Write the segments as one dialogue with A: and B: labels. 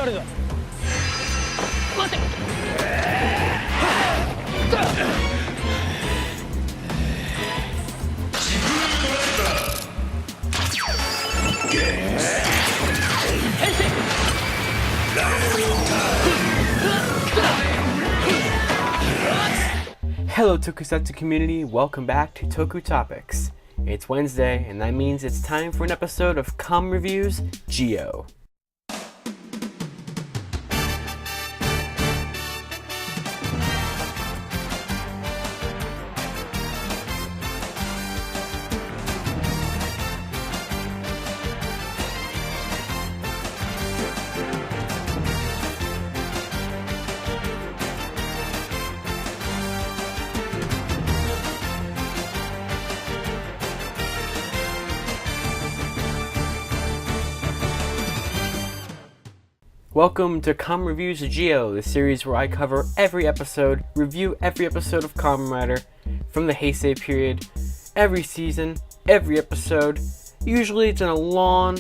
A: 誰だ。待て。Hello Tokusatsu community, welcome back to Toku Topics. It's Wednesday, and that means it's time for an episode of Kamen Reviews Zi-O. Welcome to Kamen Reviews Zi-O, the series where I cover every episode, review every episode of Kamen Rider from the Heisei period, every season, every episode. Usually it's in a long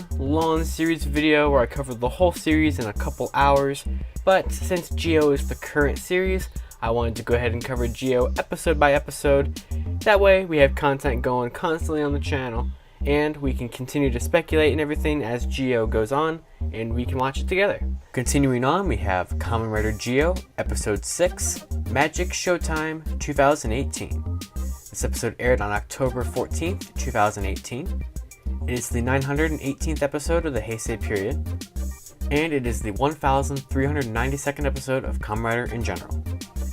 A: series video where I cover the whole series in a couple hours, but since Zi-O is the current series, I wanted to go ahead and cover Zi-O episode by episode. That way we have content going constantly on the channel, and we can continue to speculate and everything as Zi-O goes on, and we can watch it together. Continuing on, we have Kamen Rider Zi-O, Episode 6, Magic Showtime 2018. This episode aired on October 14th, 2018. It is the 918th episode of the Heisei period, and it is the 1392nd episode of Kamen Rider in general.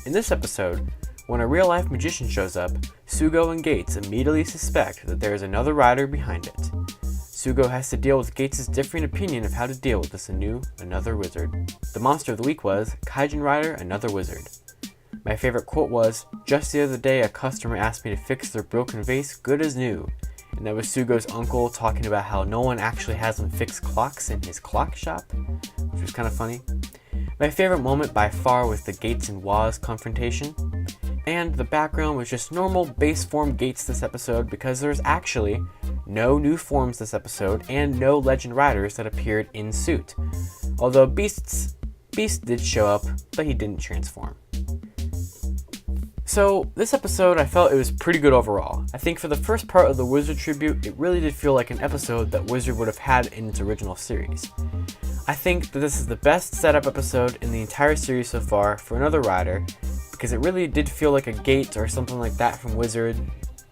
A: In this episode, when a real-life magician shows up, Sugo and Gates immediately suspect that there is another rider behind it. Sugo has to deal with Gates' differing opinion of how to deal with another wizard. The monster of the week was Kaijin Rider, Another Wizard. My favorite quote was, "Just the other day a customer asked me to fix their broken vase good as new." And that was Sugo's uncle talking about how no one actually has him fix clocks in his clock shop, which was kind of funny. My favorite moment by far was the Gates and Waz confrontation. And the background was just normal base form Gates this episode because there's actually no new forms this episode and no legend riders that appeared in suit. Although Beast did show up, but he didn't transform. So this episode, I felt it was pretty good overall. I think for the first part of the Wizard tribute, it really did feel like an episode that Wizard would have had in its original series. I think that this is the best setup episode in the entire series so far for another rider, because it really did feel like a Gate or something like that from Wizard.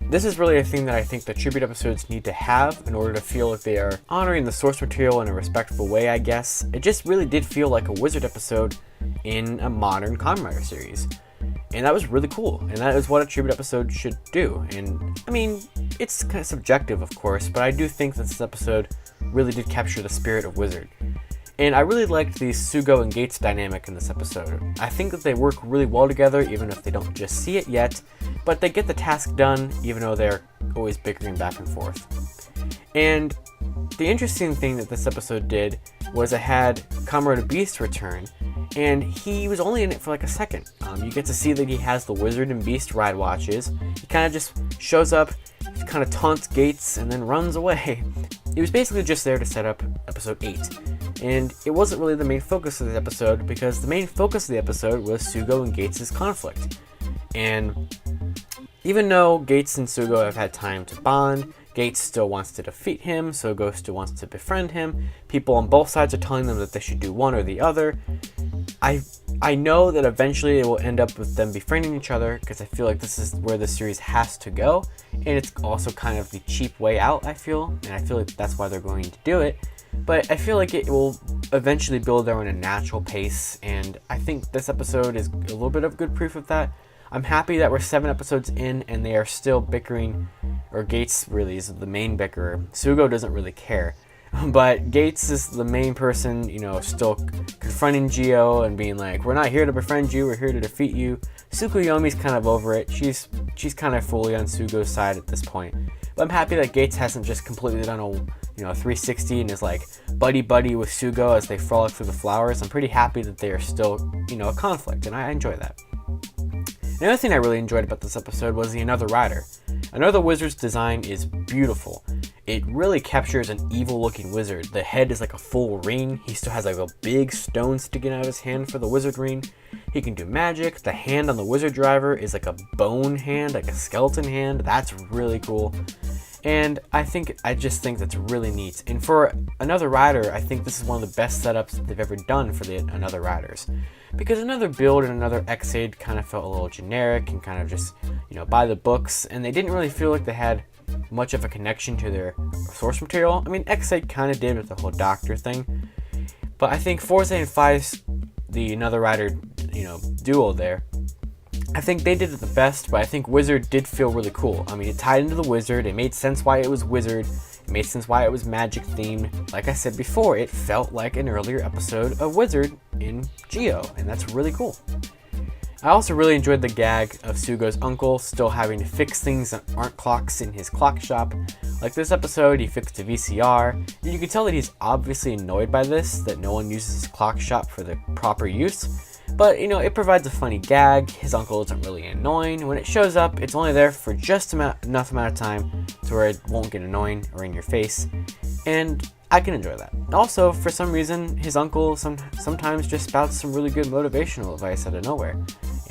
A: This is really a thing that I think the tribute episodes need to have in order to feel like they are honoring the source material in a respectful way, I guess. It just really did feel like a Wizard episode in a modern Kamen Rider series. And that was really cool, and that is what a tribute episode should do. And I mean, it's kind of subjective, of course, but I do think that this episode really did capture the spirit of Wizard. And I really liked the Sugo and Gates dynamic in this episode. I think that they work really well together, even if they don't just see it yet, but they get the task done, even though they're always bickering back and forth. And the interesting thing that this episode did was it had Kamen Rider Beast return, and he was only in it for like a second. You get to see that he has the Wizard and Beast ride watches. He kind of just shows up, kind of taunts Gates, and then runs away. He was basically just there to set up episode 8. And it wasn't really the main focus of the episode, because the main focus of the episode was Sugo and Gates' conflict. And even though Gates and Sugo have had time to bond, Gates still wants to defeat him, Sugo still wants to befriend him. People on both sides are telling them that they should do one or the other. I know that eventually it will end up with them befriending each other, because I feel like this is where the series has to go, and it's also kind of the cheap way out, I feel, and I feel like that's why they're going to do it. But I feel like it will eventually build there in a natural pace, and I think this episode is a little bit of good proof of that. I'm happy that we're 7 episodes in and they are still bickering, or Gates really is the main bickerer. Sugo doesn't really care. But Gates is the main person, still confronting Zi-O and being like, "We're not here to befriend you, we're here to defeat you." Tsukuyomi's kind of over it. She's kind of fully on Sugo's side at this point. But I'm happy that Gates hasn't just completely done a 360 and is like buddy with Sugo as they frolic through the flowers. I'm pretty happy that they are still, a conflict, and I enjoy that. Another thing I really enjoyed about this episode was the Another Rider. Another Wizard's design is beautiful. it really captures an evil looking wizard. The head is like a full ring. He still has like a big stone sticking out of his hand for the wizard ring. He can do magic. The hand on the wizard driver is like a bone hand, like a skeleton hand. That's really cool. And I just think that's really neat. And for Another Rider, I think this is one of the best setups that they've ever done for the Another Riders. Because Another Build and Another X-Aid kind of felt a little generic and kind of just, by the books. And they didn't really feel like they had much of a connection to their source material. I mean, X-Aid kind of did with the whole doctor thing. But I think Forza and Feist, the Another Rider, duo there, I think they did it the best, but I think Wizard did feel really cool. I mean, it tied into the Wizard. It made sense why it was Wizard. It made sense why it was magic themed. Like I said before, it felt like an earlier episode of Wizard in Zi-O, and that's really cool. I also really enjoyed the gag of Sugo's uncle still having to fix things that aren't clocks in his clock shop. Like this episode, he fixed a VCR, and you can tell that he's obviously annoyed by this, that no one uses his clock shop for the proper use. But, it provides a funny gag. His uncle isn't really annoying. When it shows up, it's only there for just enough amount of time to where it won't get annoying or in your face. And I can enjoy that. Also, for some reason, his uncle sometimes just spouts some really good motivational advice out of nowhere.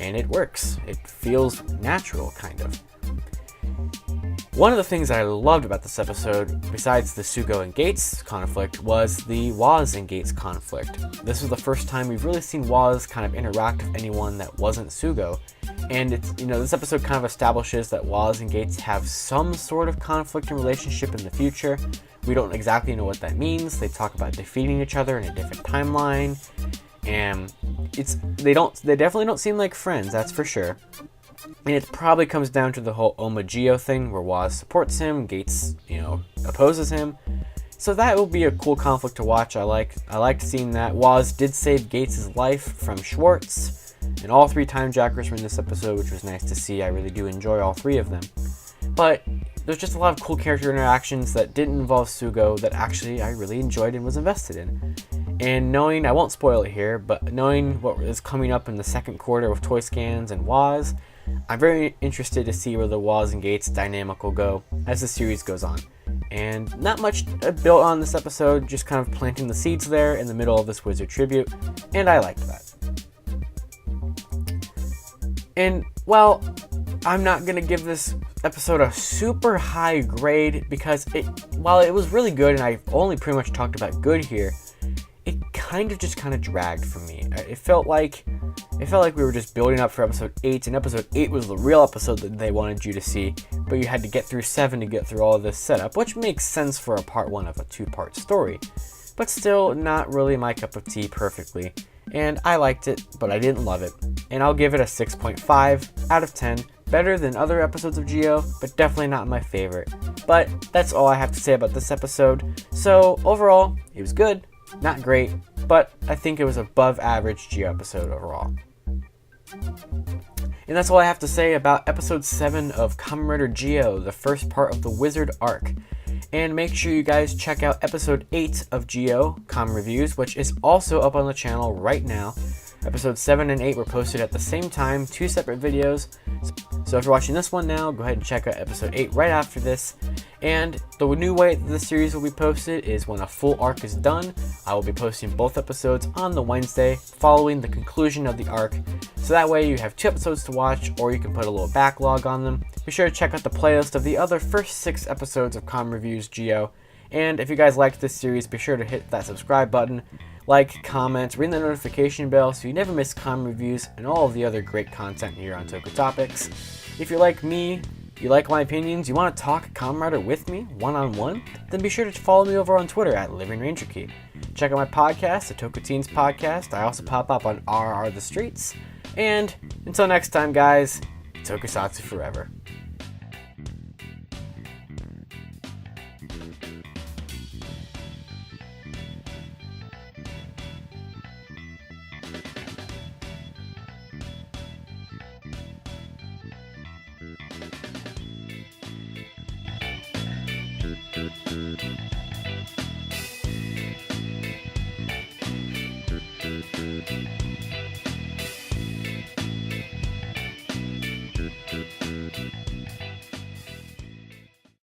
A: And it works. It feels natural, kind of. One of the things that I loved about this episode, besides the Sugo and Gates conflict, was the Waz and Gates conflict. This was the first time we've really seen Waz kind of interact with anyone that wasn't Sugo. And it's, this episode kind of establishes that Waz and Gates have some sort of conflict and relationship in the future. We don't exactly know what that means. They talk about defeating each other in a different timeline. And they definitely don't seem like friends, that's for sure. And it probably comes down to the whole Oma-Zi-O thing, where Waz supports him, Gates, opposes him. So that will be a cool conflict to watch. I liked seeing that. Waz did save Gates' life from Schwartz, and all 3 time jackers were in this episode, which was nice to see. I really do enjoy all 3 of them. But there's just a lot of cool character interactions that didn't involve Sugo that actually I really enjoyed and was invested in. And knowing, I won't spoil it here, but knowing what is coming up in the second quarter with Toy Scans and Waz, I'm very interested to see where the Waz and Gates dynamic will go as the series goes on. And not much built on this episode, just kind of planting the seeds there in the middle of this Wizard tribute, and I liked that. And, well, I'm not going to give this episode a super high grade because while it was really good, and I've only pretty much talked about good here, it kind of dragged for me. It felt like we were just building up for episode 8, and episode 8 was the real episode that they wanted you to see, but you had to get through 7 to get through all of this setup, which makes sense for a part 1 of a 2-part story, but still not really my cup of tea perfectly. And I liked it, but I didn't love it, and I'll give it a 6.5 out of 10. Better than other episodes of Zi-O, but definitely not my favorite. But that's all I have to say about this episode. So overall, it was good. Not great, but I think it was above average Zi-O episode overall. And that's all I have to say about episode 7 of Kamen Rider Zi-O, the first part of the Wizard arc. And make sure you guys check out episode 8 of Zi-O, Kamen Reviews, which is also up on the channel right now. Episodes 7 and 8 were posted at the same time, 2 separate videos. So if you're watching this one now, go ahead and check out episode 8 right after this. And the new way that the series will be posted is when a full arc is done, I will be posting both episodes on the Wednesday following the conclusion of the arc. So that way you have 2 episodes to watch, or you can put a little backlog on them. Be sure to check out the playlist of the other first 6 episodes of Kamen Reviews Zi-O. And if you guys liked this series, be sure to hit that subscribe button, like, comment, ring the notification bell so you never miss Kamen Reviews and all of the other great content here on Toku Topics. If you're like me, you like my opinions, you want to talk Kamen Rider with me, one-on-one, then be sure to follow me over on Twitter at Living Ranger Key. Check out my podcast, the Toku Teens Podcast. I also pop up on RR The Streets. And until next time, guys, Tokusatsu forever. Thank you.